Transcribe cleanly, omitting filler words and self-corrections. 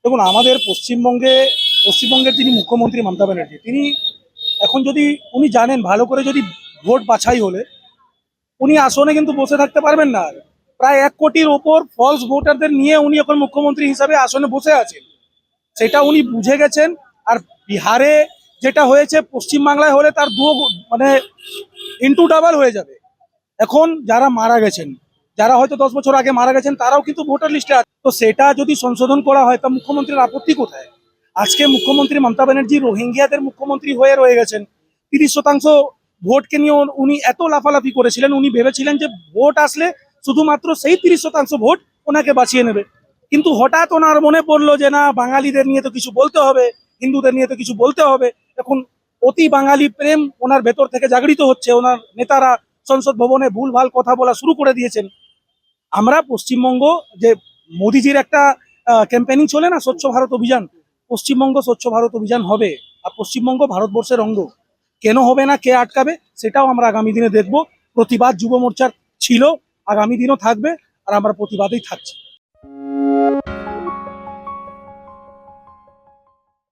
দেখুন, আমাদের পশ্চিমবঙ্গের যিনি মুখ্যমন্ত্রী মমতা ব্যানার্জি, তিনি এখন যদি উনি জানেন ভালো করে, যদি ভোট বাছাই হলে উনি আসনে কিন্তু বসে থাকতে পারবেন না। প্রায় 1 কোটির ওপর ফলস ভোটারদের নিয়ে উনি এখন মুখ্যমন্ত্রী হিসাবে আসনে বসে আছেন, সেটা উনি বুঝে গেছেন। আর বিহারে যেটা হয়েছে, পশ্চিমবাংলায় হলে তার মানে ইন্টু ডাবল হয়ে যাবে। এখন যারা মারা গেছেন, যারা হয়তো 10 বছর আগে মারা গেছেন, তারাও কিন্তু ভোটার লিস্টে আছে। তো সেটা যদি সংশোধন করা হয়, তা মুখ্যমন্ত্রীর আপত্তি কোথায়? আজকে মুখ্যমন্ত্রী মমতা ব্যানার্জি রোহিঙ্গিয়াদের মুখ্যমন্ত্রী হয়ে রয়ে গেছেন। 30% ভোটকে নিয়ে উনি এত লাফালাফি করেছিলেন, উনি ভেবেছিলেন যে ভোট আসলে শুধুমাত্র সেই 30% ভোট ওনাকে বাঁচিয়ে নেবে। কিন্তু হঠাৎ ওনার মনে পড়লো যে না, বাঙালিদের নিয়ে তো কিছু বলতে হবে, হিন্দুদের নিয়ে তো কিছু বলতে হবে। এখন অতি বাঙালি প্রেম ওনার ভেতর থেকে জাগরিত হচ্ছে। ওনার নেতারা সংসদ ভবনে ভুলভাল কথা বলা শুরু করে দিয়েছেন। আমরা পশ্চিমবঙ্গ, যে মোদিজির একটা ক্যাম্পেনিং চলে না, স্বচ্ছ ভারত অভিযান, পশ্চিমবঙ্গ স্বচ্ছ ভারত অভিযান হবে। আর পশ্চিমবঙ্গ ভারতবর্ষের অঙ্গ। কেন হবে না, কে আটকাবে, সেটাও আমরা আগামী দিনে দেখব। প্রতিবাদ যুব মোর্চার ছিল, আগামী দিনও থাকবে, আর আমরা প্রতিবাদেই থাকছি।